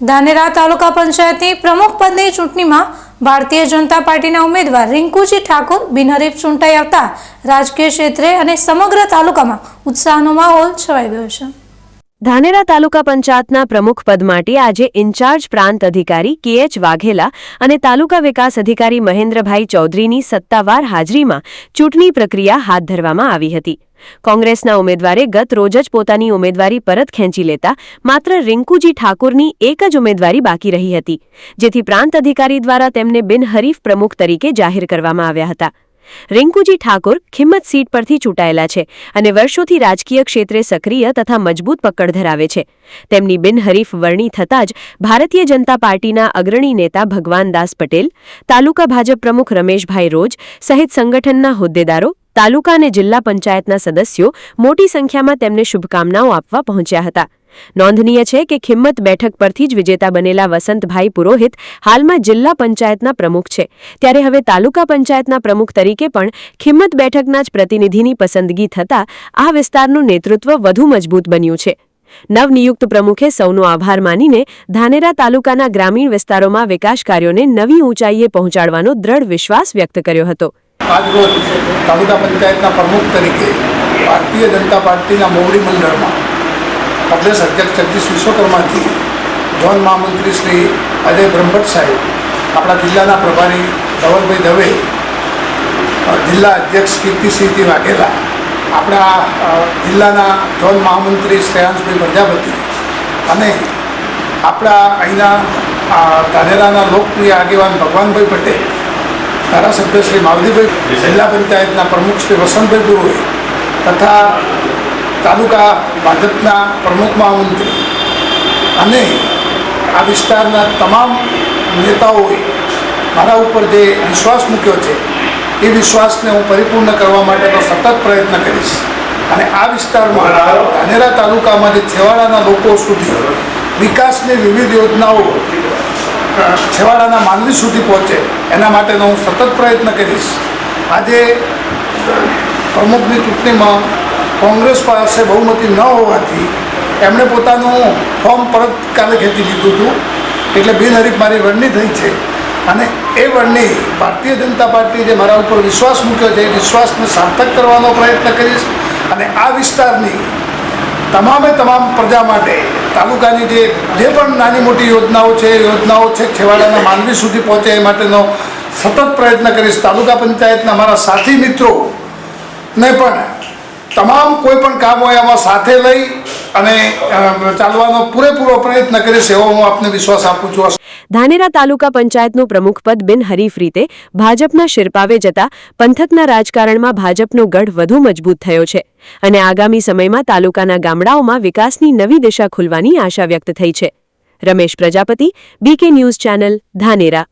ધાનેરા તાલુકા પંચાયતની પ્રમુખ પદની ચૂંટણીમાં ભારતીય જનતા પાર્ટીના ઉમેદવાર રિંકુજી ઠાકોર બિનહરીફ ચૂંટાઈ આવતા રાજકીય ક્ષેત્રે અને સમગ્ર તાલુકામાં ઉત્સાહનો માહોલ છવાઈ ગયો છે। ધાનેરા તાલુકા પંચાયતના પ્રમુખ પદ માટે આજે ઇન્ચાર્જ પ્રાંત અધિકારી કે.એચ. વાઘેલા અને તાલુકા વિકાસ અધિકારી મહેન્દ્રભાઈ ચૌધરીની સત્તાવાર હાજરીમાં ચૂંટણી પ્રક્રિયા હાથ ધરવામાં આવી હતી। કોંગ્રેસના ઉમેદવારે ગત રોજ જ પોતાની ઉમેદવારી પરત ખેંચી લેતા માત્ર રિંકુજી ઠાકોરની એક જ ઉમેદવારી બાકી રહી હતી, જેથી પ્રાંત અધિકારી દ્વારા તેમને બિનહરીફ પ્રમુખ તરીકે જાહેર કરવામાં આવ્યા હતા। રિંકુજી ઠાકોર ખિમ્મત સીટ પરથી ચૂંટાયેલા છે અને વર્ષોથી રાજકીય ક્ષેત્રે સક્રિય તથા મજબૂત પકડ ધરાવે છે। તેમની બિનહરીફ વરણી થતાં જ ભારતીય જનતા પાર્ટીના અગ્રણી નેતા ભગવાનદાસ પટેલ, તાલુકા ભાજપ પ્રમુખ રમેશભાઈ રોજ સહિત સંગઠનના હોદ્દેદારો, તાલુકા અને જિલ્લા પંચાયતના સદસ્યો મોટી સંખ્યામાં તેમને શુભકામનાઓ આપવા પહોંચ્યા હતા। નોંધનીય છે કે ખિમ્મત બેઠક પરથી જ વિજેતા બનેલા વસંતભાઈ પુરોહિત હાલમાં જિલ્લા પંચાયતના પ્રમુખ છે, ત્યારે હવે તાલુકા પંચાયતના પ્રમુખ તરીકે પણ ખિમ્મત બેઠકના જ પ્રતિનિધિની પસંદગી થતાં આ વિસ્તારનું નેતૃત્વ વધુ મજબૂત બન્યું છે। નવનિયુક્ત પ્રમુખે સૌનો આભાર માનીને ધાનેરા તાલુકાના ગ્રામીણ વિસ્તારોમાં વિકાસ કાર્યોને નવી ઊંચાઈએ પહોંચાડવાનો દ્રઢ વિશ્વાસ વ્યક્ત કર્યો હતો। આજરોજ તાલુકા પંચાયતના પ્રમુખ તરીકે ભારતીય જનતા પાર્ટીના મોવડી મંડળમાં પ્રદેશ અધ્યક્ષ જગદીશ વિશ્વકર્માજી, ઝોન મહામંત્રી શ્રી અજય બ્રહ્મભટ્ટ સાહેબ, આપણા જિલ્લાના પ્રભારી ધવલભાઈ દવે, જિલ્લા અધ્યક્ષ કીર્તિસિંહજી વાઘેલા, આપણા જિલ્લાના ઝોન મહામંત્રી શ્રેયાંશભાઈ પ્રજાપતિ અને આપણા અહીંના ધાનેરાના લોકપ્રિય આગેવાન ભગવાનભાઈ પટેલ, ધારાસભ્ય શ્રી માવજીભાઈ, જિલ્લા પંચાયતના પ્રમુખ શ્રી વસંતભાઈ પુરોહિત તથા તાલુકા ભાજપના પ્રમુખ મહામંત્રી અને આ વિસ્તારના તમામ નેતાઓએ મારા ઉપર જે વિશ્વાસ મૂક્યો છે એ વિશ્વાસને હું પરિપૂર્ણ કરવા માટેનો સતત પ્રયત્ન કરીશ અને આ વિસ્તારમાં ધાનેરા તાલુકામાં જે છેવાડાના લોકો સુધી વિકાસની વિવિધ યોજનાઓ છેવાડાના માનવી સુધી પહોંચે એના માટેનો હું સતત પ્રયત્ન કરીશ। આજે પ્રમુખની ચૂંટણીમાં કોંગ્રેસ પાસે બહુમતી ન હોવાથી એમણે પોતાનું ફોર્મ પરત કાલે ખેંચી લીધું હતું, એટલે બિનહરીફ મારી વરણી થઈ છે અને એ વરણી ભારતીય જનતા પાર્ટી જે મારા ઉપર વિશ્વાસ મૂક્યો છે એ વિશ્વાસને સાર્થક કરવાનો પ્રયત્ન કરીશ અને આ વિસ્તારની તમામે તમામ પ્રજા માટે તાલુકાની જે પણ નાની મોટી યોજનાઓ છે એ યોજનાઓ છે છેવાડાના માનવી સુધી પહોંચે એ માટેનો સતત પ્રયત્ન કરીશ। તાલુકા પંચાયતના મારા સાથી મિત્રોને પણ તમામ કોઈ પણ કામ હોય એમાં સાથે લઈ અને ચાલવાનો પૂરેપૂરો પ્રયત્ન કરીશ એવો હું આપને વિશ્વાસ આપું છું। ધાનેરા તાલુકા પંચાયતનું પ્રમુખ પદ બિનહરીફ રીતે ભાજપના શિરપાવે જતા પંથકના રાજકારણમાં ભાજપનો ગઢ વધુ મજબૂત થયો છે અને આગામી સમયમાં તાલુકાના ગામડાઓમાં વિકાસની નવી દિશા ખુલવાની આશા વ્યક્ત થઈ છે। Ramesh Prajapati, BK news channel, Dhanera.